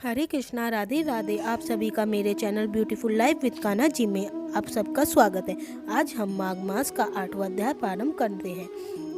हरे कृष्णा, राधे राधे। आप सभी का मेरे channel beautiful life with Kanha ji में आप सबका स्वागत है। आज हम माघ मास का 8वां अध्याय प्रारंभ करते हैं।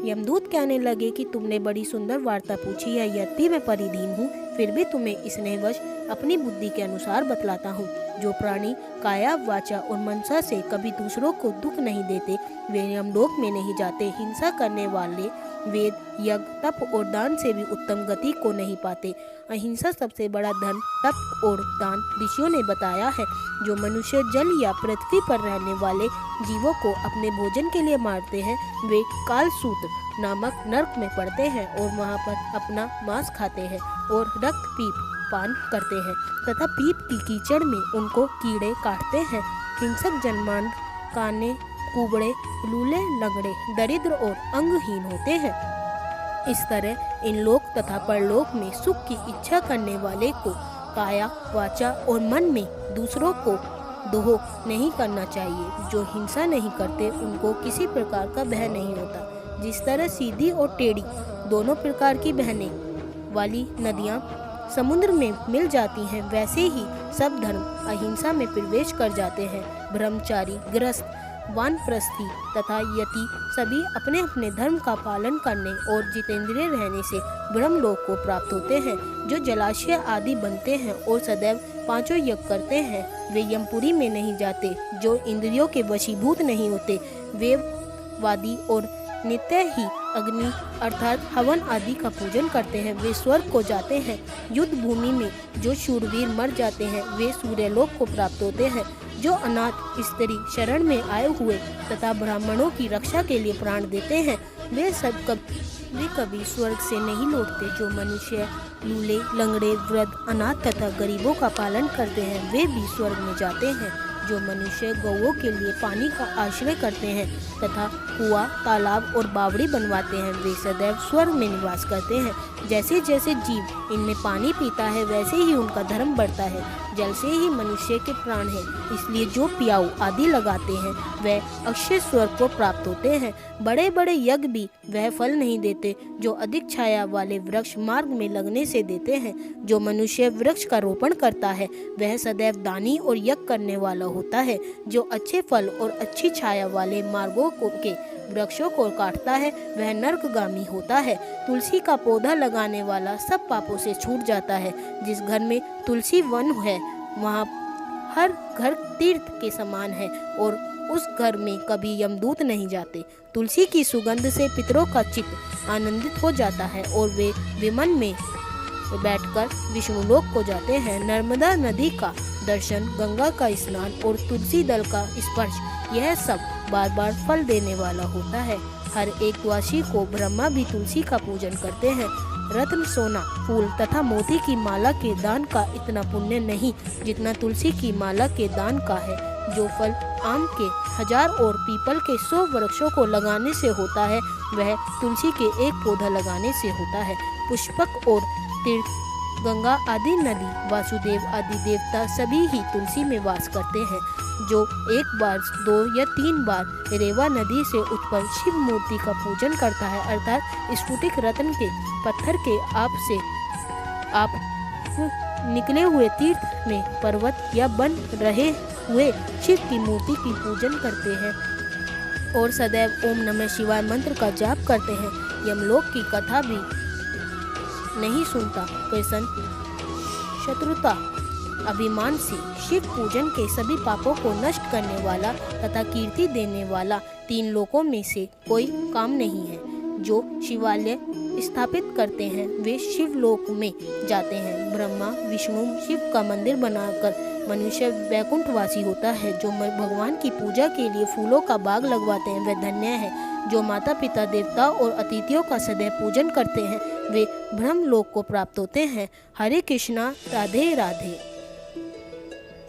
यमदूत कहने लगे कि तुमने बड़ी सुंदर वार्ता पूछी है। यद्यपि मैं परिधीन हूँ, फिर भी तुम्हें स्नेहवश अपनी बुद्धि के अनुसार बतलाता हूँ। जो प्राणी काया, वाचा और मनसा से कभी दूसरों को दुख नहीं देते, वे यमलोक में नहीं जाते। हिंसा करने वाले वेद, यज्ञ, तप और दान से भी उत्तम गति को नहीं पाते। अहिंसा सबसे बड़ा धन, तप और दान ऋषियों ने बताया है। जो मनुष्य जल या पृथ्वी पर रहने वाले जीवों को अपने भोजन के लिए मारते हैं, वे कालसूत्र नामक नरक में पड़ते हैं और वहां पर अपना मांस खाते हैं और रक्त पीप पान करते हैं तथा पीप की कीचड़ में उनको कीड़े काटते हैं। हिंसक जन्मांध, काने, कुबड़े, लूले, लंगड़े, दरिद्र और अंगहीन होते हैं। इस तरह इन लोक तथा परलोक में सुख की इच्छा करने वाले को काया, वाचा और मन में दूसरों को दोह नहीं करना चाहिए। जो हिंसा नहीं करते, उनको किसी प्रकार का भय नहीं होता। जिस तरह सीधी और टेढ़ी दोनों प्रकार की बहने वाली नदियाँ समुद्र में मिल जाती हैं, वैसे ही सब धर्म अहिंसा में प्रवेश कर जाते हैं। ब्रह्मचारी, गृहस्थ, वानप्रस्थी तथा यति सभी अपने अपने धर्म का पालन करने और जितेंद्रिय रहने से ब्रह्मलोक को प्राप्त होते हैं। जो जलाशय आदि बनते हैं और सदैव पांचों यज्ञ करते हैं, वे यमपुरी में नहीं जाते। जो इंद्रियों के वशीभूत नहीं होते, वे वादी और नित्य ही अग्नि अर्थात हवन आदि का पूजन करते हैं, वे स्वर्ग को जाते हैं। युद्ध भूमि में जो शूरवीर मर जाते हैं, वे सूर्यलोक को प्राप्त होते हैं। जो अनाथ स्त्री शरण में आए हुए तथा ब्राह्मणों की रक्षा के लिए प्राण देते हैं, वे कभी स्वर्ग से नहीं लौटते। जो मनुष्य लूले, लंगड़े, वृद्ध, अनाथ तथा गरीबों का पालन करते हैं, वे भी स्वर्ग में जाते हैं। जो मनुष्य गौओं के लिए पानी का आश्रय करते हैं तथा कुआं, तालाब और बावड़ी बनवाते हैं, वे सदैव स्वर्ग में निवास करते हैं। जैसे जैसे जीव इनमें पानी पीता है, वैसे ही उनका धर्म बढ़ता है। जल से ही मनुष्य के प्राण है, इसलिए जो पियाऊ आदि लगाते हैं, वह अक्षय स्वर्ग को प्राप्त होते हैं। बड़े बड़े यज्ञ भी वह फल नहीं देते जो अधिक छाया वाले वृक्ष मार्ग में लगने से देते हैं। जो मनुष्य वृक्ष का रोपण करता है, वह सदैव दानी और यज्ञ करने वाला होता है। जो अच्छे फल और अच्छी छाया वाले मार्गों के वृक्षों को काटता है, वह नरकगामी होता है। तुलसी का पौधा लगाने वाला सब पापों से छूट जाता है। जिस घर में तुलसी वन है, वहाँ हर घर तीर्थ के समान है और उस घर में कभी यमदूत नहीं जाते। तुलसी की सुगंध से पितरों का चित्त आनंदित हो जाता है और वे विमान में बैठकर विष्णुलोक को जाते हैं। नर्मदा नदी का दर्शन, गंगा का स्नान और तुलसी दल का स्पर्श, यह सब बार बार फल देने वाला होता है। हर एक वासी को ब्रह्मा भी तुलसी का पूजन करते हैं। रत्न, सोना, फूल तथा मोती की माला के दान का इतना पुण्य नहीं जितना तुलसी की माला के दान का है। जो फल आम के 1000 और पीपल के 100 वृक्षों को लगाने से होता है, वह तुलसी के एक पौधा लगाने से होता है। पुष्पक और तीर्थ, गंगा आदि नदी, वासुदेव आदि देवता सभी ही तुलसी में वास करते हैं। जो एक बार, 2 या 3 बार रेवा नदी से उत्पन्न शिव मूर्ति का पूजन करता है, अर्थात स्फुटिक रत्न के पत्थर के आप निकले हुए तीर्थ में पर्वत या बन रहे हुए शिव की मूर्ति की पूजन करते हैं और सदैव ओम नमः शिवाय मंत्र का जाप करते हैं। यमलोक की कथा भी नहीं सुनता। प्रसन्न, शत्रुता, अभिमान से शिव पूजन के सभी पापों को नष्ट करने वाला तथा कीर्ति देने वाला 3 लोकों में से कोई काम नहीं है। जो शिवालय स्थापित करते हैं, वे शिवलोक में जाते हैं। ब्रह्मा, विष्णु शिव का मंदिर बनाकर मनुष्य वैकुंठवासी होता है। जो भगवान की पूजा के लिए फूलों का बाग लगवाते हैं, वह धन्य है। जो माता पिता, देवता और अतिथियों का सदैव पूजन करते हैं, वे ब्रह्मलोक को प्राप्त होते हैं। हरे कृष्णा, राधे राधे।